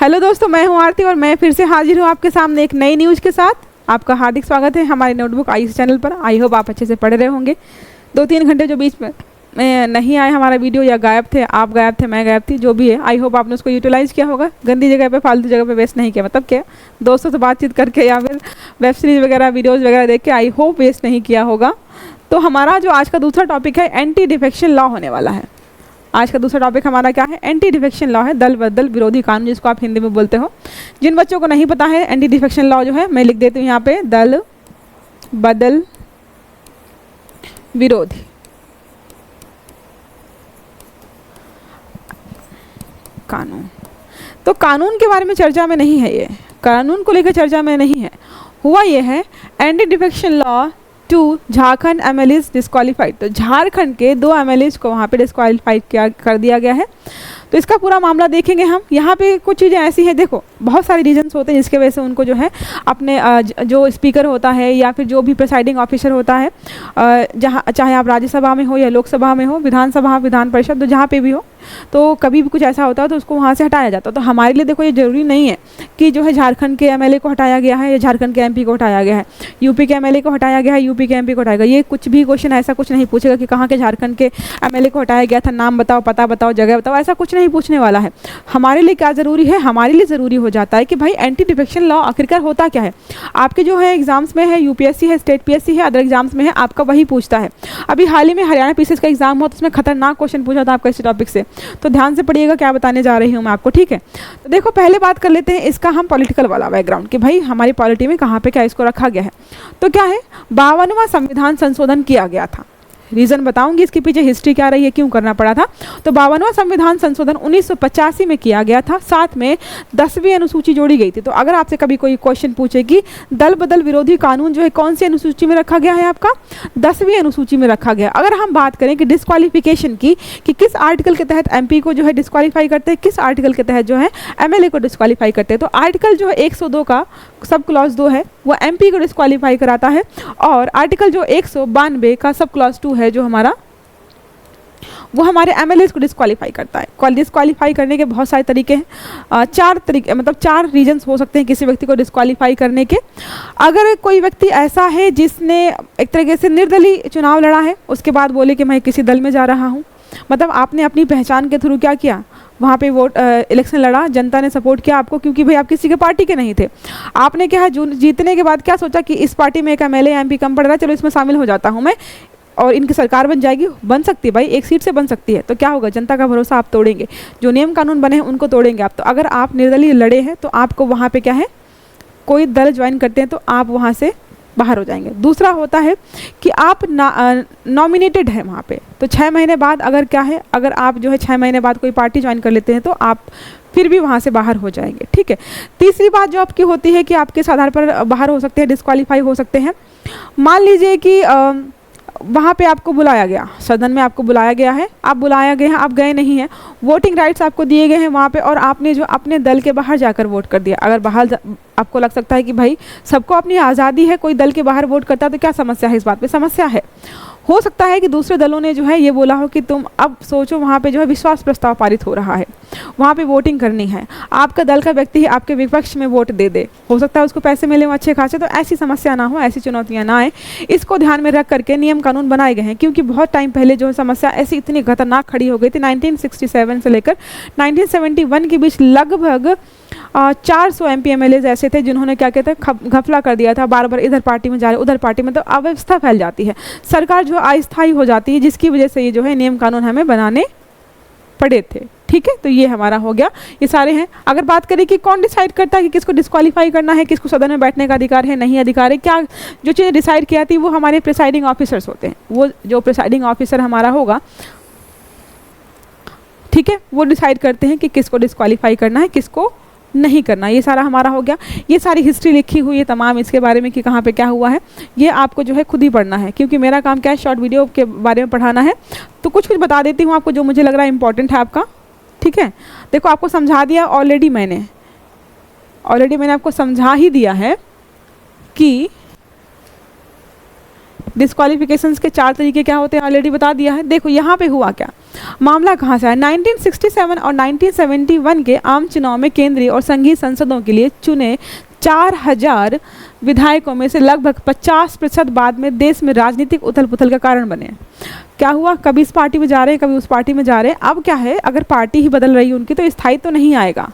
Hello दोस्तों, मैं हूं आरती और मैं फिर से हाजिर हूं आपके सामने एक नई न्यूज़ के साथ। आपका हार्दिक स्वागत है हमारे नोटबुक आईसी चैनल पर। आई होप आप अच्छे से पढ़ रहे होंगे। 2-3 घंटे जो बीच में नहीं आए हमारा वीडियो, या गायब थे, आप गायब थे, मैं गायब थी, जो भी है, आई होप आपने उसको यूटिलाइज़ किया होगा। गंदी जगह पे, फालतू जगह पे वेस्ट नहीं किया, मतलब क्या, दोस्तों से बातचीत करके या फिर वेब सीरीज़ वगैरह, वीडियोज़ वगैरह देख के, आई होप वेस्ट नहीं किया होगा। तो हमारा जो आज का दूसरा टॉपिक है, एंटी डिफेक्शन लॉ होने वाला है। आज का दूसरा टॉपिक हमारा क्या है? एंटी डिफेक्शन लॉ है, दल बदल विरोधी कानून, जिसको आप हिंदी में बोलते हो। जिन बच्चों को नहीं पता है एंटी डिफेक्शन लॉ जो है, मैं लिख देती हूँ यहाँ पे, दल बदल विरोधी कानून। तो कानून के बारे में चर्चा में नहीं है, ये कानून को लेकर चर्चा में नहीं है। हुआ ये है, anti defection law to Jharkhand MLAs disqualified. तो झारखंड के 2 एमएलएज को वहाँ पे डिस्क्वालीफाइड कर दिया गया है। तो इसका पूरा मामला देखेंगे हम। यहाँ पे कुछ चीज़ें ऐसी हैं, देखो बहुत सारे रीजंस होते हैं जिसके वजह से उनको जो है अपने जो स्पीकर होता है या फिर जो भी प्रिसाइडिंग ऑफिसर होता है, जहाँ चाहे आप राज्यसभा में हो या लोकसभा में हो, विधानसभा, विधान परिषद, तो जहाँ पे भी हो, तो कभी भी कुछ ऐसा होता है तो उसको वहाँ से हटाया जाता है। तो हमारे लिए देखो, ये ज़रूरी नहीं है कि जो है झारखंड के एमएलए को हटाया गया है या झारखंड के एमपी को हटाया गया है, यूपी के एमएलए को हटाया गया है, यूपी के एमपी को हटाया गया। ये कुछ भी क्वेश्चन ऐसा कुछ नहीं पूछेगा कि कहाँ के झारखंड के एमएलए को हटाया गया था, नाम बताओ, पता बताओ, जगह बताओ, ऐसा कुछ नहीं पूछने वाला है। हमारे लिए क्या ज़रूरी है? हमारे लिए ज़रूरी हो जाता है कि भाई एंटी डिफेक्शन लॉ आखिरकार होता क्या है। आपके जो है एग्जाम्स में है, यूपीएससी है, स्टेट पीएससी है, अदर एग्जाम्स में है, आपका वही पूछता है। अभी हाल ही में हरियाणा पीसीएस का एग्जाम हुआ तो उसमें खतरनाक क्वेश्चन पूछा था आपका इस टॉपिक से। तो ध्यान से पढ़िएगा क्या बताने जा रही हूँ मैं आपको, ठीक है। तो देखो, पहले बात कर लेते हैं इसका हम पॉलिटिकल वाला बैकग्राउंड, कि भाई हमारी पॉलिटी में कहाँ पे क्या इसको रखा गया है। तो क्या है, 52वां संविधान संशोधन किया गया था। रीज़न बताऊंगी इसके पीछे हिस्ट्री क्या रही है, क्यों करना पड़ा था। तो 52वां संविधान संशोधन 1985 में किया गया था, साथ में 10वीं अनुसूची जोड़ी गई थी। तो अगर आपसे कभी कोई क्वेश्चन पूछे कि दल बदल विरोधी कानून जो है कौन सी अनुसूची में रखा गया है, आपका 10वीं अनुसूची में रखा गया। अगर हम बात करें कि डिस्क्वालिफिकेशन की, कि किस आर्टिकल के तहत एमपी को जो है डिस्क्वालीफाई करते हैं, किस आर्टिकल के तहत जो है एमएलए को डिस्क्वालीफाई करते हैं, तो आर्टिकल जो है 102 का सब क्लॉज 2 है, वो एमपी को डिस्क्वालीफाई कराता है। और आर्टिकल जो 192 का सब क्लॉज 2 है जो हमारा, वो हमारे एमएलए को डिस्क्वालीफाई करता है। डिस्क्वालीफाई करने के बहुत सारे तरीके हैं, 4 तरीके, मतलब 4 रीजंस हो सकते हैं किसी व्यक्ति को डिस्क्वालीफाई करने के। अगर कोई व्यक्ति ऐसा है जिसने एक तरीके से निर्दलीय चुनाव लड़ा है, उसके बाद बोले कि मैं किसी दल में जा रहा हूँ, मतलब आपने अपनी पहचान के थ्रू क्या किया, वहाँ पे वोट इलेक्शन लड़ा, जनता ने सपोर्ट किया आपको, क्योंकि भाई आप किसी के पार्टी के नहीं थे। आपने क्या है, जीतने के बाद क्या सोचा कि इस पार्टी में एक एमएलए एमपी कम पड़ रहा है, चलो इसमें शामिल हो जाता हूँ मैं, और इनकी सरकार बन जाएगी। बन सकती है भाई, एक सीट से बन सकती है। तो क्या होगा, जनता का भरोसा आप तोड़ेंगे, जो नियम कानून बने हैं उनको तोड़ेंगे आप। तो अगर आप निर्दलीय लड़े हैं तो आपको वहाँ पे क्या है, कोई दल ज्वाइन करते हैं तो आप वहाँ से बाहर हो जाएंगे। दूसरा होता है कि आप नॉमिनेटेड है वहाँ पे, तो 6 महीने बाद अगर क्या है, अगर आप जो है 6 महीने बाद कोई पार्टी ज्वाइन कर लेते हैं तो आप फिर भी वहाँ से बाहर हो जाएंगे, ठीक है। तीसरी बात जो आपकी होती है कि आप किस आधार पर बाहर हो सकते हैं, डिस्क्वालीफाई हो सकते हैं। मान लीजिए कि वहाँ पे आपको बुलाया गया, सदन में आपको बुलाया गया है, आप बुलाया गए हैं, आप गए नहीं हैं, वोटिंग राइट्स आपको दिए गए हैं वहाँ पे, और आपने जो अपने दल के बाहर जाकर वोट कर दिया। अगर बाहर आपको लग सकता है कि भाई सबको अपनी आज़ादी है, कोई दल के बाहर वोट करता है तो क्या समस्या है, इस बात पे समस्या है। हो सकता है कि दूसरे दलों ने जो है ये बोला हो कि तुम अब सोचो, वहाँ पे जो है विश्वास प्रस्ताव पारित हो रहा है, वहाँ पे वोटिंग करनी है, आपका दल का व्यक्ति ही आपके विपक्ष में वोट दे दे, हो सकता है उसको पैसे मिले वो अच्छे खासे। तो ऐसी समस्या ना हो, ऐसी चुनौतियाँ ना आए, इसको ध्यान में रख करके नियम कानून बनाए गए हैं। क्योंकि बहुत टाइम पहले जो है समस्या ऐसी इतनी खतरनाक खड़ी हो गई थी, 1967 से लेकर 1971 के बीच लगभग 400 एमपी एमएलए ऐसे थे जिन्होंने क्या कहते हैं, घपला कर दिया था, बार बार इधर पार्टी में जा रहे, उधर पार्टी में, तो अव्यवस्था फैल जाती है, सरकार जो अस्थायी हो जाती है, जिसकी वजह से ये जो है नियम कानून हमें बनाने पड़े थे, ठीक है। तो ये हमारा हो गया, ये सारे हैं। अगर बात करें कि कौन डिसाइड करता है कि किसको डिस्क्वालीफाई करना है, किसको सदन में बैठने का अधिकार है, नहीं अधिकार है, क्या जो चीज़ें डिसाइड किया थी, वो हमारे प्रिसाइडिंग ऑफिसर्स होते हैं। वो जो प्रिसाइडिंग ऑफिसर हमारा होगा, ठीक है, वो डिसाइड करते हैं कि किसको डिस्क्वालीफाई करना है, किसको नहीं करना। ये सारा हमारा हो गया। ये सारी हिस्ट्री लिखी हुई है तमाम इसके बारे में कि कहाँ पे क्या हुआ है, ये आपको जो है खुद ही पढ़ना है, क्योंकि मेरा काम क्या है, शॉर्ट वीडियो के बारे में पढ़ाना है। तो कुछ कुछ बता देती हूँ आपको जो मुझे लग रहा है इंपॉर्टेंट है आपका, ठीक है। देखो, आपको समझा दिया ऑलरेडी मैंने आपको समझा ही दिया है कि डिस्क्वालिफिकेशंस के 4 तरीके क्या होते हैं ऑलरेडी बता दिया है। देखो यहाँ पे हुआ क्या, मामला कहाँ से है, 1967 और 1971 के आम चुनाव में केंद्रीय और संघीय संसदों के लिए चुने 4000 विधायकों में से लगभग 50% बाद में देश में राजनीतिक उथल पुथल का कारण बने। क्या हुआ, कभी इस पार्टी में जा रहे हैं, कभी उस पार्टी में जा रहे हैं। अब क्या है, अगर पार्टी ही बदल रही है उनकी तो स्थायी तो नहीं आएगा।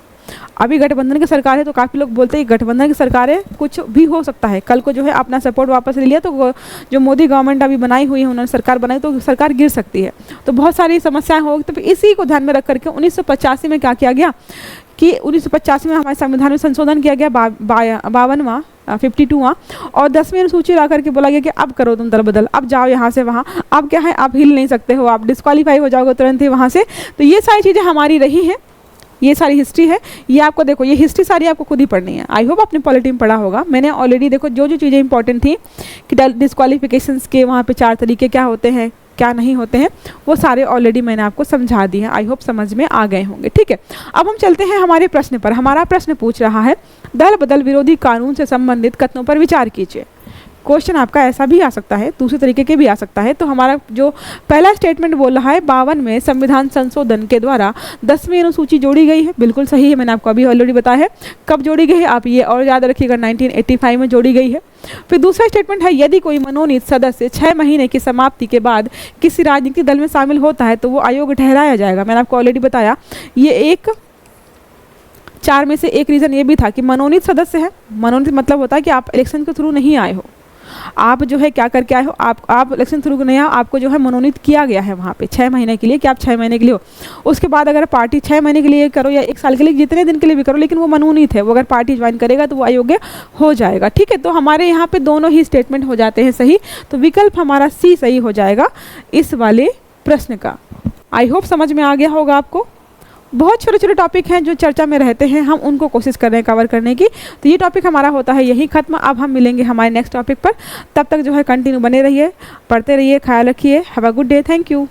अभी गठबंधन की सरकार है तो काफ़ी लोग बोलते हैं गठबंधन की सरकार है, कुछ भी हो सकता है, कल को जो है अपना सपोर्ट वापस ले लिया तो जो मोदी गवर्नमेंट अभी बनाई हुई है, उन्होंने सरकार बनाई तो सरकार गिर सकती है, तो बहुत सारी समस्याएं होगी। तो इसी को ध्यान में रख करके 1985 में क्या किया गया कि 1985 में हमारे संविधान में संशोधन किया गया 52वां 52वां, और 10वीं अनुसूची ला करके बोला गया कि अब करो तुम दल बदल, अब जाओ यहाँ से वहाँ, अब क्या है आप हिल नहीं सकते हो, आप डिस्क्वालीफाई हो जाओगे तुरंत ही वहाँ से। तो ये सारी चीज़ें हमारी रही हैं, ये सारी हिस्ट्री है, ये आपको देखो ये हिस्ट्री सारी आपको खुद ही पढ़नी है। आई होप आपने पॉलिटी में पढ़ा होगा, मैंने ऑलरेडी देखो जो जो चीज़ें इंपॉर्टेंट थी कि डिस्क्वालिफिकेशंस के वहाँ पे 4 तरीके क्या होते हैं क्या नहीं होते हैं, वो सारे ऑलरेडी मैंने आपको समझा दिए हैं। आई होप समझ में आ गए होंगे। ठीक है, अब हम चलते हैं हमारे प्रश्न पर। हमारा प्रश्न पूछ रहा है दल बदल विरोधी कानून से संबंधित कथनों पर विचार कीजिए। क्वेश्चन आपका ऐसा भी आ सकता है, दूसरे तरीके के भी आ सकता है। तो हमारा जो पहला स्टेटमेंट बोल रहा है 52 में संविधान संशोधन के द्वारा 10वीं अनुसूची जोड़ी गई है, बिल्कुल सही है, मैंने आपको अभी ऑलरेडी बताया है। कब जोड़ी गई है आप ये और याद रखिएगा, 1985 में जोड़ी गई है। फिर दूसरा स्टेटमेंट है यदि कोई मनोनीत सदस्य 6 महीने की समाप्ति के बाद किसी राजनीतिक दल में शामिल होता है तो वो अयोग्य ठहराया जाएगा। मैंने आपको ऑलरेडी बताया, ये एक 4 में से एक रीज़न ये भी था कि मनोनीत सदस्य है। मनोनीत मतलब होता है कि आप इलेक्शन के थ्रू नहीं आए हो, आप जो है क्या करके आए हो, आप इलेक्शन थ्रू नहीं आए, आपको जो है मनोनीत किया गया है वहाँ पे 6 महीने के लिए कि आप 6 महीने के लिए हो। उसके बाद अगर पार्टी 6 महीने के लिए करो या 1 साल के लिए, जितने दिन के लिए भी करो, लेकिन वो मनोनीत है, वो अगर पार्टी ज्वाइन करेगा तो वो अयोग्य हो जाएगा। ठीक है, तो हमारे यहाँ पे दोनों ही स्टेटमेंट हो जाते हैं सही, तो विकल्प हमारा सी सही हो जाएगा इस वाले प्रश्न का। आई होप समझ में आ गया होगा आपको। बहुत छोटे छोटे टॉपिक हैं जो चर्चा में रहते हैं, हम उनको कोशिश कर रहे हैं कवर करने की। तो ये टॉपिक हमारा होता है यही खत्म। अब हम मिलेंगे हमारे नेक्स्ट टॉपिक पर, तब तक जो है कंटिन्यू बने रहिए, पढ़ते रहिए, ख्याल रखिए। Have a good day, thank you.